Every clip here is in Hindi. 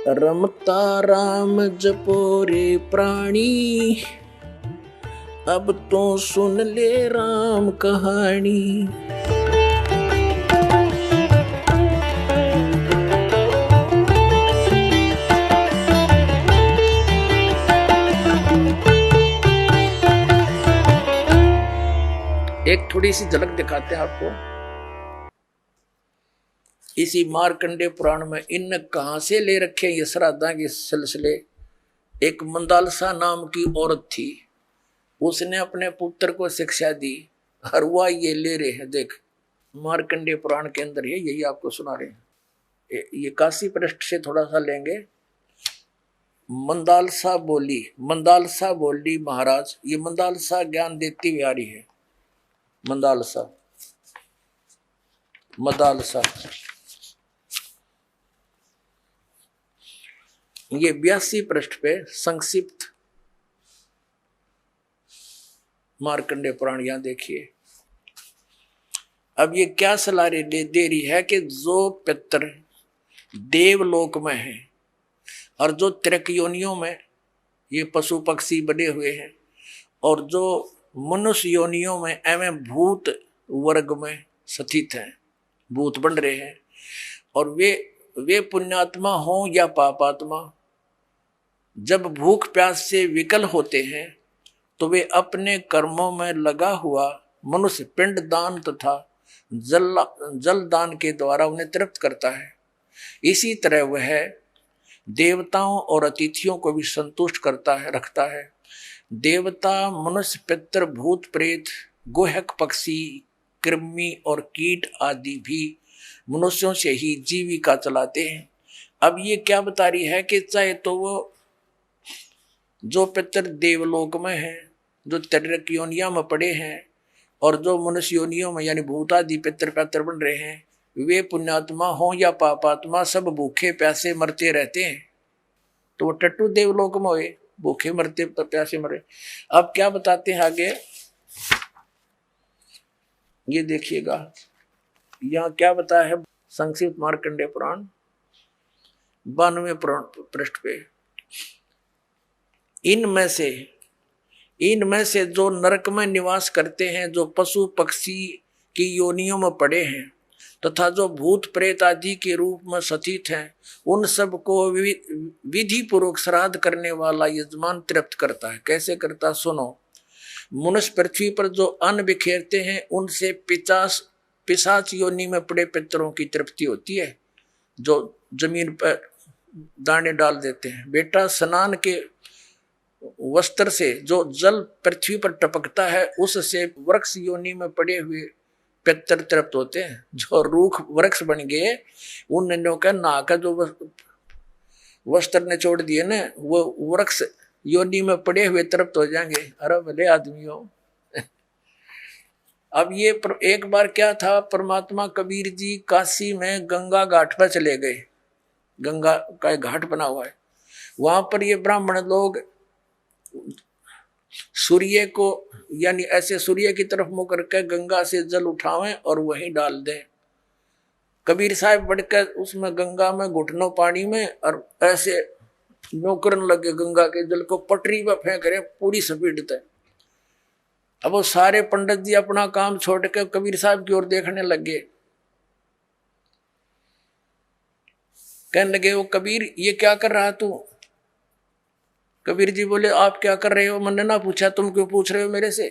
रमता राम जपो रे प्राणी, अब तो सुन ले राम कहानी। एक थोड़ी सी झलक दिखाते हैं आपको इसी मार्कंडे पुराण में। इन कहां से ले रखे ये श्राद्धा के सिलसिले। एक मंदालसा नाम की औरत थी, उसने अपने पुत्र को शिक्षा दी और वह ये ले रहे हैं। देख, मार्कंडे पुराण के अंदर है, यही आपको सुना रहे हैं। ये काशी पृष्ठ से थोड़ा सा लेंगे। मंदालसा बोली महाराज, ये मंदालसा ज्ञान देती हुई आ रही है। मंदालसा ये 82 पृष्ठ पे संक्षिप्त मार्कंडे पुराण यहां देखिए। अब ये क्या सलाह दे रही है कि जो पितर देवलोक में है और जो त्रिक योनियों में ये पशु पक्षी बने हुए हैं और जो मनुष्य योनियों में एवं भूत वर्ग में स्थित हैं, भूत बन रहे हैं, और वे पुण्यात्मा हों या पापात्मा, जब भूख प्यास से विकल होते हैं तो वे अपने कर्मों में लगा हुआ मनुष्य पिंड दान तथा जल दान के द्वारा उन्हें तृप्त करता है। इसी तरह वह देवताओं और अतिथियों को भी संतुष्ट रखता है। देवता, मनुष्य, पितर, भूत, प्रेत, गोहक, पक्षी, कृमि और कीट आदि भी मनुष्यों से ही जीविका चलाते हैं। अब ये क्या बता रही है कि चाहे तो वो जो पितर देवलोक में है, जो त्रिक योनिया में पड़े हैं, और जो मनुष्य योनियों में यानी भूतादि पितर पैतर बन रहे हैं, वे पुण्यात्मा हों या पापात्मा, सब भूखे प्यासे मरते रहते हैं। तो वो टट्टू देवलोक में हुए, भूखे मरते प्यासे मरे। अब क्या बताते हैं आगे, ये देखिएगा यहाँ क्या बताया है संक्षिप्त मार्कंडे पुराण 92 पृष्ठ पे। इनमें से जो नरक में निवास करते हैं, जो पशु पक्षी की योनियों में पड़े हैं तथा जो भूत प्रेत आदि के रूप में स्थित हैं, उन सब को विधि पूर्वक श्राद्ध करने वाला यजमान तृप्त करता है। कैसे करता, सुनो। मनुष्य पृथ्वी पर जो अन्न बिखेरते हैं उनसे पिशाच योनि में पड़े पितरों की तृप्ति होती है, जो जमीन पर दाने डाल देते हैं। बेटा, स्नान के वस्त्र से जो जल पृथ्वी पर टपकता है उससे वृक्ष योनि में पड़े हुए पितर तृप्त होते हैं। जो रूख वृक्ष बन गए उन का नाका जो वस्त्र ने छोड़ दिए ना, वो वृक्ष योनि में पड़े हुए तृप्त हो जाएंगे। अरे भले आदमी हो। अब ये एक बार क्या था, परमात्मा कबीर जी काशी में गंगा घाट पर चले गए। गंगा का एक घाट बना हुआ है, वहां पर ये ब्राह्मण लोग सूर्य को यानी ऐसे सूर्य की तरफ मुंह करके गंगा से जल उठावें और वहीं डाल दें। कबीर साहब बढ़कर उसमें गंगा में घुटनों पानी में और ऐसे नौकरन लगे गंगा के जल को पटरी पर फेंक रहे पूरी स्पीड तक। अब वो सारे पंडित जी अपना काम छोड़ के कबीर साहब की ओर देखने लगे। कहने लगे, वो कबीर ये क्या कर रहा तू? कबीर जी बोले, आप क्या कर रहे हो? मैंने ना पूछा, तुम क्यों पूछ रहे हो मेरे से?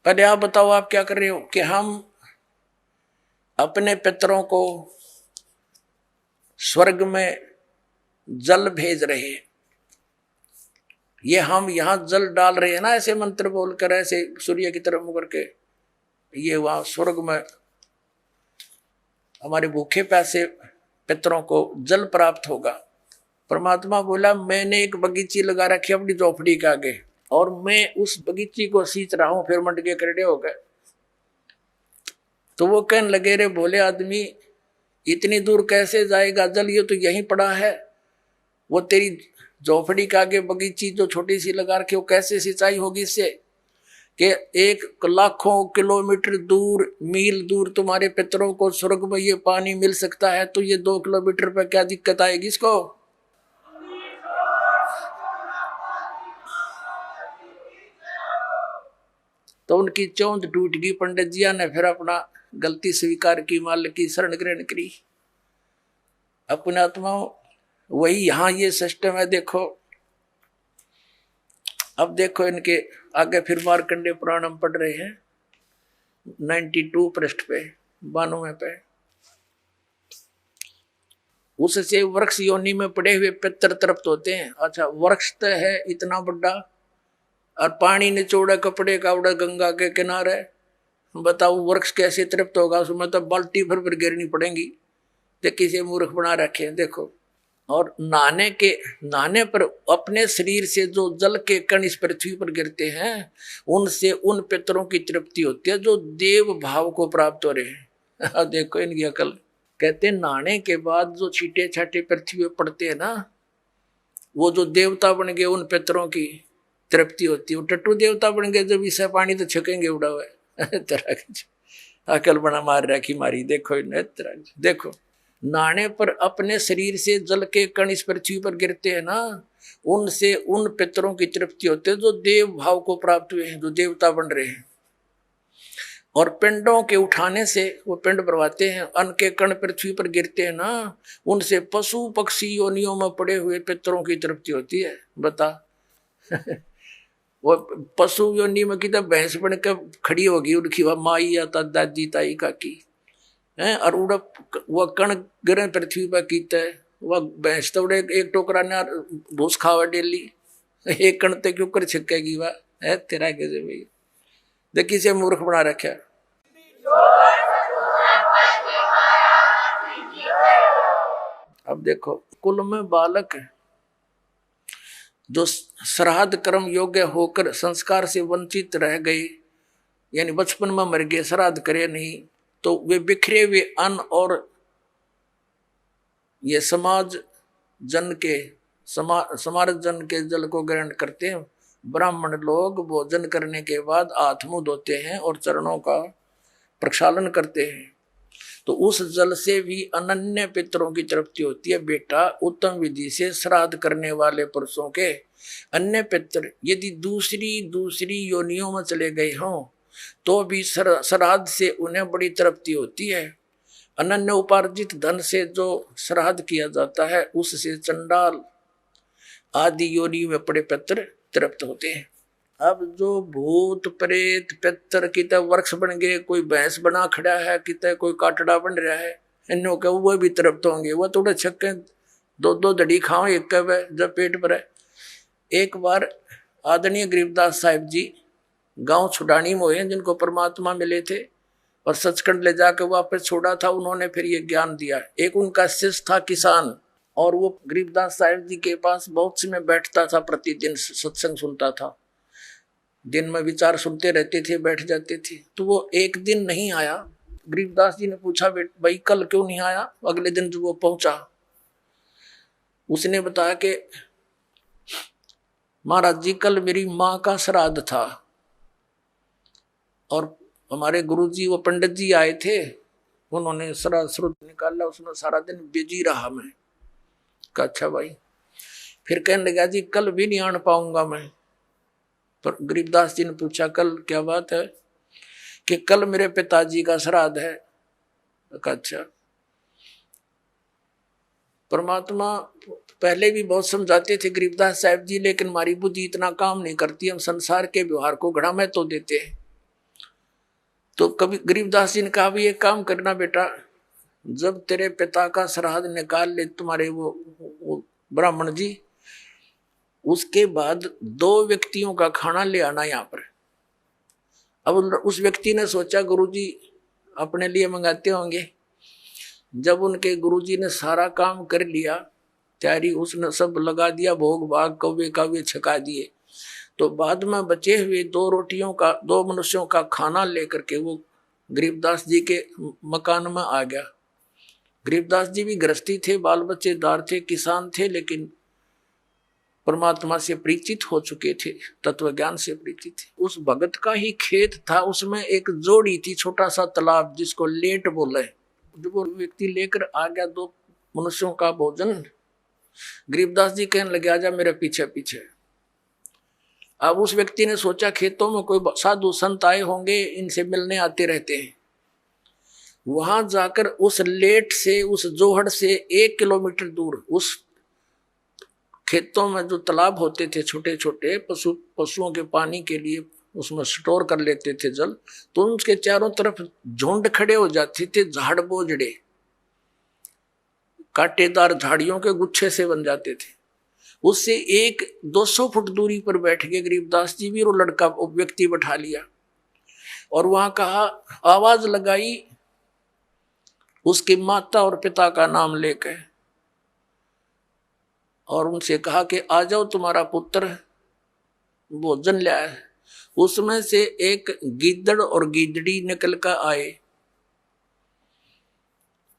पहले आप बताओ आप क्या कर रहे हो? कि हम अपने पितरों को स्वर्ग में जल भेज रहे हैं। ये हम यहां जल डाल रहे हैं ना, ऐसे मंत्र बोलकर, ऐसे सूर्य की तरफ मुंह करके, ये वहां स्वर्ग में हमारे भूखे प्यासे पितरों को जल प्राप्त होगा। परमात्मा बोला, मैंने एक बगीची लगा रखी अपनी झोपड़ी के आगे और मैं उस बगीची को सींच रहा हूं। फिर मंड के करड़े हो गए। तो वो कहने लगे, रे भोले आदमी, इतनी दूर कैसे जाएगा जल? ये तो यहीं पड़ा है। वो तेरी झोपड़ी के आगे बगीची जो छोटी सी लगा रखी, वो कैसे सिंचाई होगी इससे? कि एक लाखों किलोमीटर दूर, मील दूर तुम्हारे पितरों को स्वर्ग में ये पानी मिल सकता है, तो ये 2 किलोमीटर पर क्या दिक्कत आएगी इसको? तो उनकी चौंध टूट गई। पंडित जिया ने फिर अपना गलती स्वीकार की, मालिक की शरण ग्रहण करी। अपने आत्माओं वही यहां ये सिस्टम है। देखो अब देखो इनके आगे फिर मार्कंडेय पुराण हम पढ़ रहे हैं 92 पृष्ठ पे, 92 पे। उससे वृक्ष योनि में पड़े हुए पितर तृप्त होते हैं। अच्छा, वृक्ष तो है इतना बड़ा और पानी निचोड़ा कपड़े का उड़ा गंगा के किनारे, बताओ वृक्ष कैसे तृप्त होगा? उसमें तो बाल्टी भर गिरनी पड़ेगी। तो किसी मूर्ख बना रखे हैं देखो। और नहाने पर अपने शरीर से जो जल के कण इस पृथ्वी पर गिरते हैं, उनसे उन पितरों की तृप्ति होती है जो देव भाव को प्राप्त हो रहे हैं। देखो इनकी अकल। कहते हैं नहाने के बाद जो छीटे छाटे पृथ्वी पर पड़ते हैं ना, वो जो देवता बन गए उन पितरों की तृप्ति होती है। वो टट्टू देवता बन गए जब इसे पानी तो छकेंगे उड़ा हुआ तरह की अकल बना मार रखी मारी। देखो देखो नहाने पर अपने शरीर से जल के कण इस पृथ्वी पर गिरते हैं ना, उनसे उन पितरों की तृप्ति होती है जो देव भाव को प्राप्त हुए हैं, जो देवता बन रहे हैं। और पिंडों के उठाने से वो पिंड भरवाते हैं, अन्न के कण पृथ्वी पर गिरते हैं ना, उनसे पशु पक्षी योनियों में पड़े हुए पितरों की तृप्ति होती है। बता वो पशु योनि में कितना भैंस बनकर खड़ी होगी उनकी, वह माई या दादी ताई काकी है, और वह कण गिरे पृथ्वी पर कीता है। वह भैंस तो एक टोकरा ने भूस खावा डेली, एक कण ते क्यों कर छिकेगी वह है तेरा कैसे भाई। देखिए से मूर्ख बना रखा। अब देखो कुल में बालक जो श्राद्ध कर्म योग्य होकर संस्कार से वंचित रह गए, यानी बचपन में मर गए, श्राद्ध करे नहीं, तो वे बिखरे हुए अन्न और ये समाज जन के जल को ग्रहण करते हैं। ब्राह्मण लोग भोजन करने के बाद हाथ मुंह धोते हैं और चरणों का प्रक्षालन करते हैं, तो उस जल से भी अनन्य पितरों की तृप्ति होती है। बेटा उत्तम विधि से श्राद्ध करने वाले पुरुषों के अन्य पितर यदि दूसरी योनियों में चले गए हों तो भी श्राद्ध से उन्हें बड़ी तृप्ति होती है। अनन्य उपार्जित धन से जो श्राद्ध किया जाता है उससे चंडाल आदि योनि में पड़े पितर तृप्त होते हैं। अब जो भूत प्रेत पितर कितने वृक्ष बन गए, कोई भैंस बना खड़ा है, कितने कोई काटड़ा बन रहा है, इन्हों के वो भी तृप्त होंगे। वो थोड़े छक्के दो दड़ी खाओ एक कब है जब पेट भरे। एक बार आदरणीय गरीबदास साहिब जी गांव छुड़ानी में हुए, जिनको परमात्मा मिले थे और सचखंड ले जाकर वापस छोड़ा था, उन्होंने फिर ये ज्ञान दिया। एक उनका शिष्य था किसान, और वो गरीबदास साहिब जी के पास बहुत समय बैठता था, प्रतिदिन सत्संग सुनता था, दिन में विचार सुनते रहते थे, बैठ जाते थे। तो वो एक दिन नहीं आया। गरीबदास जी ने पूछा भाई कल क्यों नहीं आया? अगले दिन जब वो पहुंचा, उसने बताया कि महाराज जी कल मेरी माँ का श्राद्ध था और हमारे गुरुजी वो पंडित जी आए थे, उन्होंने श्राद्ध श्रुत निकाला, उसमें सारा दिन बिजी रहा मैं। कहा अच्छा भाई। फिर कहने लगा जी कल भी नहीं आन पाऊंगा मैं। पर गरीबदास जी ने पूछा कल क्या बात है? कि कल मेरे पिताजी का श्राद्ध है। कहा अच्छा। परमात्मा पहले भी बहुत समझाते थे गरीबदास साहब जी, लेकिन हमारी बुद्धि इतना काम नहीं करती, हम संसार के व्यवहार को घड़ा में तो देते हैं। तो कभी गरीबदास जी ने कहा भी एक काम करना बेटा, जब तेरे पिता का श्राद्ध निकाल ले तुम्हारे वो ब्राह्मण जी, उसके बाद 2 व्यक्तियों का खाना ले आना यहाँ पर। अब उस व्यक्ति ने सोचा गुरुजी अपने लिए मंगाते होंगे। जब उनके गुरुजी ने सारा काम कर लिया, तैयारी उसने सब लगा दिया, भोग भाग कौवे काव्य छका दिए, तो बाद में बचे हुए 2 मनुष्यों का खाना लेकर के वो गरीबदास जी के मकान में आ गया। गरीबदास जी भी गृहस्थी थे, बाल बच्चे दार थे, किसान थे, लेकिन परमात्मा से परिचित हो चुके थे, तत्व ज्ञान से परिचित थे। उस भगत का ही खेत था, उसमें एक जोड़ी थी, छोटा सा तालाब जिसको लेट बोले। जब वो व्यक्ति लेकर आ गया 2 मनुष्यों का भोजन, गरीबदास जी कहने लगे आजा मेरे पीछे पीछे। अब उस व्यक्ति ने सोचा खेतों में कोई साधु संत आए होंगे, इनसे मिलने आते रहते हैं। वहां जाकर उस लेट से, उस जोहड़ से 1 किलोमीटर दूर उस खेतों में जो तालाब होते थे छोटे छोटे, पशुओं के पानी के लिए उसमें स्टोर कर लेते थे जल, तो उसके चारों तरफ झुंड खड़े हो जाते थे, झाड़ बोझड़े कांटेदार झाड़ियों के गुच्छे से बन जाते थे। उससे 200 फुट दूरी पर बैठ गए गरीबदास जी भी, और लड़का व्यक्ति बैठा लिया और वहां कहा, आवाज लगाई उसकी माता और पिता का नाम लेकर, और उनसे कहा कि आ जाओ तुम्हारा पुत्र भोजन ले आए। उसमें से एक गीदड़ और गीदड़ी निकल कर आए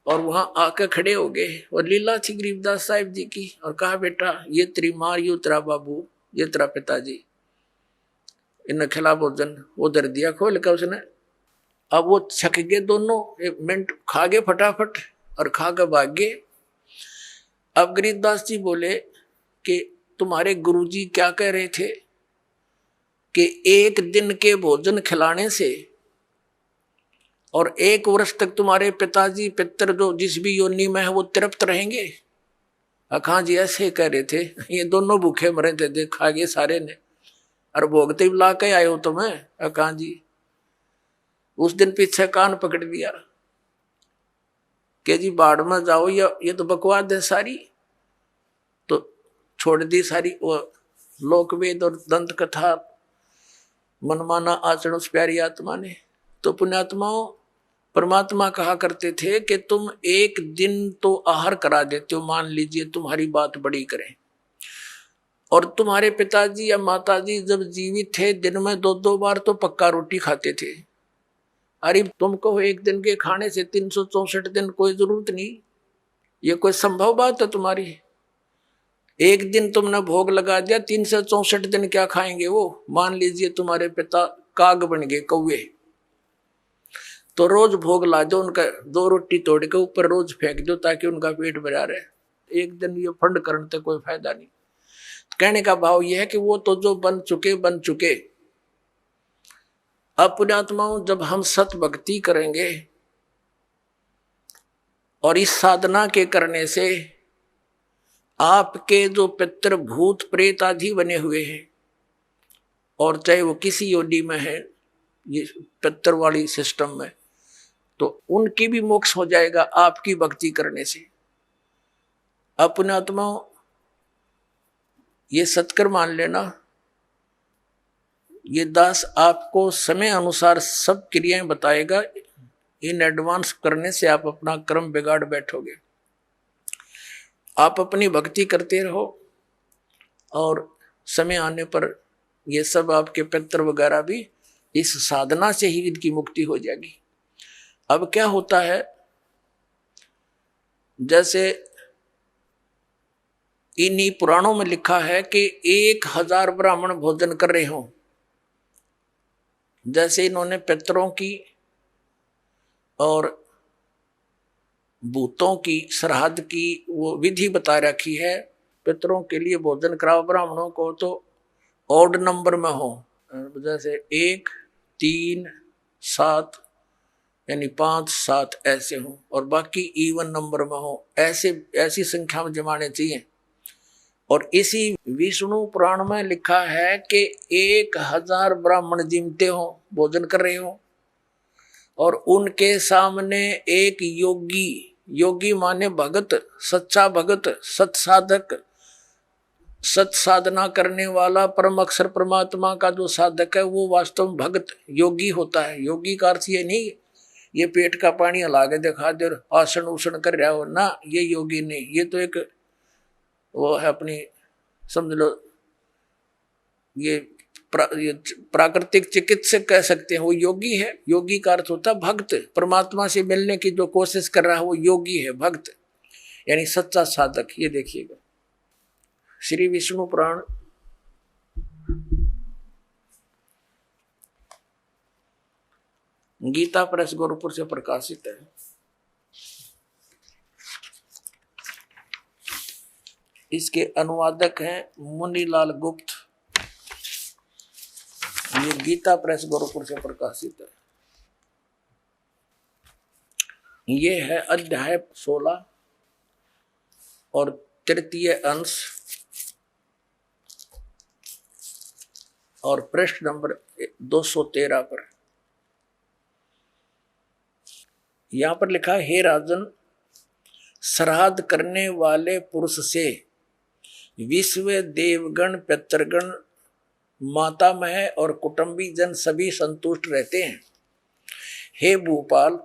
और वहां आकर खड़े हो गए, और लीला थी गरीबदास साहिब जी की, और कहा बेटा ये तेरी माँ, ये तेरा बाबू, ये तेरा पिताजी, इन्हें खिला भोजन। वो दर दिया खोल कर उसने। अब वो छक गए दोनों, 1 मिनट खा गए फटाफट और खा कर भाग गए। अब गरीबदास जी बोले कि तुम्हारे गुरुजी क्या कह रहे थे कि 1 दिन के भोजन खिलाने से और 1 वर्ष तक तुम्हारे पिताजी पितर जो जिस भी योनि में है वो तृप्त रहेंगे। अखा जी ऐसे कह रहे थे, ये दोनों भूखे मरे थे, देखा गए सारे ने, और भोगते ला के आए हो तुम्हें। अखा जी उस दिन पीछे कान पकड़ दिया कि जी बाढ़ में जाओ, ये तो बकवाद है सारी। तो छोड़ दी सारी वो लोकवेद और दंत कथा, मनमाना आचरण उस प्यारी आत्मा ने। तो पुण्यात्माओं, परमात्मा कहा करते थे कि तुम 1 दिन तो आहार करा देते हो, मान लीजिए तुम्हारी बात बड़ी करें, और तुम्हारे पिताजी या माताजी जब जीवित थे दिन में 2-2 बार तो पक्का रोटी खाते थे। अरे तुमको 1 दिन के खाने से 364 दिन कोई जरूरत नहीं, ये कोई संभव बात है तुम्हारी? 1 दिन तुमने भोग लगा दिया, 364 दिन क्या खाएंगे वो? मान लीजिए तुम्हारे पिता काग बन गए, कौवे, तो रोज भोग ला दो उनका, 2 रोटी तोड़ के ऊपर रोज फेंक दो ताकि उनका पेट भरा रहे। 1 दिन ये फंड करने से कोई फायदा नहीं। कहने का भाव यह है कि वो तो जो बन चुके। अब पुण्यात्माओं, जब हम सत भक्ति करेंगे और इस साधना के करने से आपके जो पितृ भूत प्रेत आदि बने हुए हैं, और चाहे वो किसी योनि में है ये पितृ वाली सिस्टम में, तो उनकी भी मोक्ष हो जाएगा आपकी भक्ति करने से। अब पुण्यात्माओं, ये सत्कर मान लेना, ये दास आपको समय अनुसार सब क्रियाएं बताएगा। इन एडवांस करने से आप अपना कर्म बिगाड़ बैठोगे। आप अपनी भक्ति करते रहो और समय आने पर ये सब आपके पितृ वगैरह भी इस साधना से ही इनकी मुक्ति हो जाएगी। अब क्या होता है, जैसे इन्हीं पुराणों में लिखा है कि 1000 ब्राह्मण भोजन कर रहे हों, जैसे इन्होंने पितरों की और भूतों की श्राद्ध की वो विधि बता रखी है। पितरों के लिए भोजन कराओ, ब्राह्मणों को तो ऑड नंबर में हो, जैसे 1, 3, 7 यानी 5, 7 ऐसे हो, और बाकी इवन नंबर में हो, ऐसी संख्या में जमाने चाहिए। और इसी विष्णु पुराण में लिखा है कि 1000 ब्राह्मण जिमते हो, भोजन कर रहे हो, और उनके सामने एक योगी माने भगत, सच्चा भगत, सत्साधक, सत साधना करने वाला, परम अक्षर परमात्मा का जो साधक है वो वास्तव में भगत योगी होता है। योगी का अर्थ ये नहीं ये पेट का पानी हला के दिखा दे और आसन उसन कर रहा हो ना, ये योगी नहीं। ये तो एक वो है अपनी, समझ लो ये प्राकृतिक चिकित्सक कह सकते हैं, वो योगी है। योगी का अर्थ होता है भक्त, परमात्मा से मिलने की जो कोशिश कर रहा है वो योगी है, भक्त यानी सच्चा साधक। ये देखिएगा, श्री विष्णु पुराण गीता प्रेस गोरखपुर से प्रकाशित है। इसके अनुवादक हैं मुनीलाल गुप्त। ये गीता प्रेस गोरखपुर से प्रकाशित है। ये है अध्याय 16 और तृतीय अंश और पृष्ठ नंबर 213 पर। यहां पर लिखा है, हे राजन, श्राद्ध करने वाले पुरुष से विश्व देवगण, पितृगण, मातामह और कुटुंबी जन सभी संतुष्ट रहते हैं। हे भूपाल,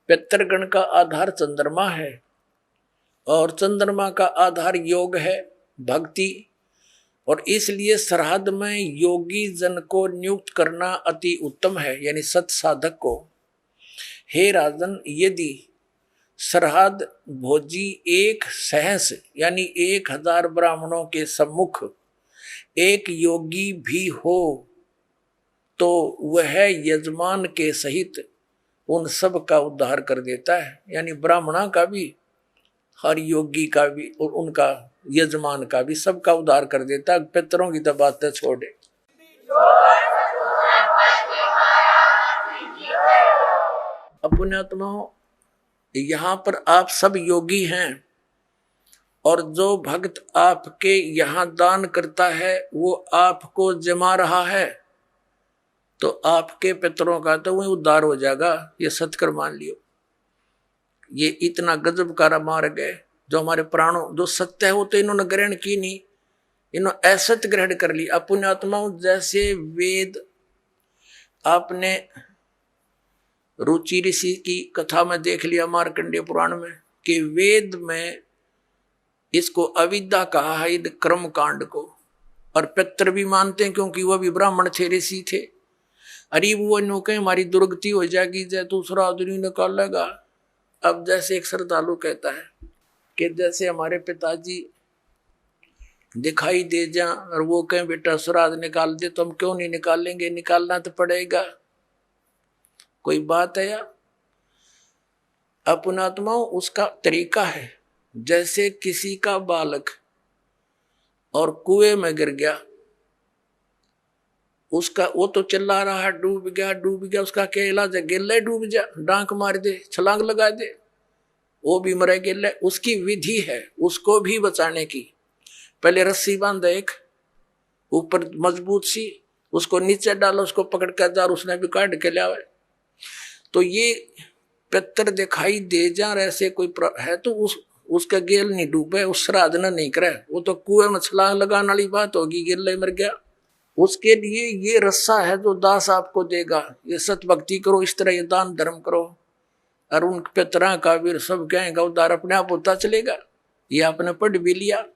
पितृगण का आधार चंद्रमा है और चंद्रमा का आधार योग है, भक्ति, और इसलिए श्राद्ध में योगी जन को नियुक्त करना अति उत्तम है, यानी सत साधक को। हे राजन, यदि श्राद्ध भोजी एक सहस यानी 1000 ब्राह्मणों के सम्मुख एक योगी भी हो तो वह यजमान के सहित उन सब का उद्धार कर देता है, यानी ब्राह्मणा का भी, हर योगी का भी और उनका यजमान का भी, सबका उद्धार कर देता है। पितरों की तो बातें छोड़े। पुण्यात्माओं, यहाँ पर आप सब योगी हैं और जो भक्त आपके यहाँ दान करता है वो आपको जमा रहा है, तो आपके पितरों का तो वही उद्धार हो जाएगा। ये सत्कर मान लियो। ये इतना गजब का मार्ग है जो हमारे प्राणों, जो सत्य है वो तो इन्होंने ग्रहण की नहीं, इन्होंने असत्य ग्रहण कर ली। पुण्यात्माओं, जैसे वेद, आपने रुचि ऋषि की कथा में देख लिया मार्कंडेय पुराण में कि वेद में इसको अविद्या कहा है, कर्म कांड को, और पितर भी मानते हैं क्योंकि वह भी ब्राह्मण थे, ऋषि थे। अरे वो नो कहे हमारी दुर्गति हो जाएगी, जय दूसरा आदमी निकालेगा। अब जैसे एक श्रद्धालु कहता है कि जैसे हमारे पिताजी दिखाई दे जा और वो कहें बेटा श्राद्ध निकाल दे, तो हम क्यों नहीं निकालेंगे? निकालना तो पड़ेगा। कोई बात है या? पुण्यात्माओं, उसका तरीका है। जैसे किसी का बालक और कुएं में गिर गया, उसका वो तो चिल्ला रहा है डूब गया डूब गया, उसका क्या इलाज है? गिल्ले डूब जा, डांक मार दे, छलांग लगा दे, वो भी मरे गिल्ले। उसकी विधि है उसको भी बचाने की। पहले रस्सी बांधे एक ऊपर मजबूत सी, उसको नीचे डालो, उसको पकड़ कर जा, उसने भी काट के लिया। तो ये पितर दिखाई दे जा ऐसे कोई है तो उसका गेल नहीं डूबे, उस श्राद्ध न नहीं करे, वो तो कुएं में छलांग लगाने वाली बात होगी, गिल्ले मर गया। उसके लिए ये रस्सा है जो दास आपको देगा। ये सत भक्ति करो, इस तरह ये दान धर्म करो, और उन पितरा का भी सब कहेगा उद्धार अपने आप होता चलेगा। ये आपने पढ़ भी लिया,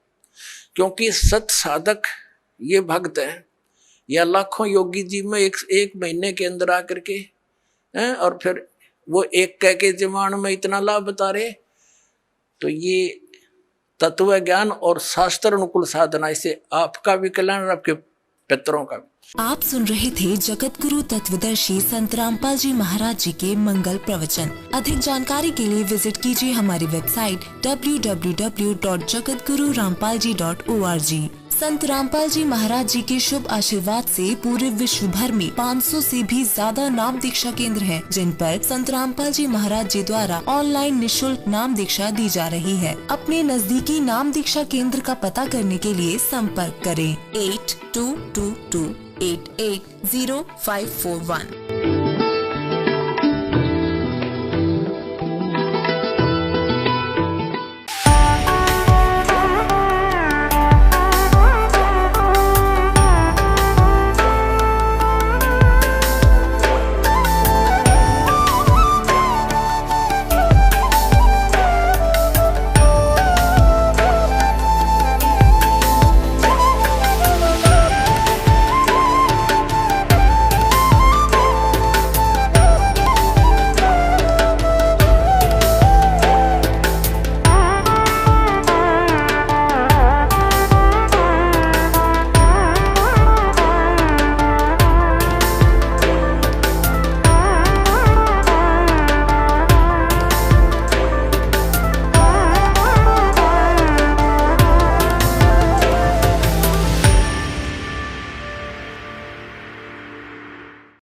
क्योंकि सत साधक ये भक्त है, या लाखों योगी जी में एक महीने के अंदर आकर के हैं, और फिर वो एक कह के जमान में इतना लाभ बता रहे। तो ये तत्व ज्ञान और शास्त्र अनुकूल साधना, इसे आपका भी कल्याण और आपके पितरों का भी। आप सुन रहे थे जगत गुरु तत्वदर्शी संत रामपाल जी महाराज जी के मंगल प्रवचन। अधिक जानकारी के लिए विजिट कीजिए हमारी वेबसाइट www.jagatgururampalji.org। संत रामपाल जी महाराज जी के शुभ आशीर्वाद से पूरे विश्व भर में 500 से भी ज्यादा नाम दीक्षा केंद्र हैं, जिन पर संत रामपाल जी महाराज जी द्वारा ऑनलाइन निशुल्क नाम दीक्षा दी जा रही है। अपने नजदीकी नाम दीक्षा केंद्र का पता करने के लिए संपर्क करें 8222880541।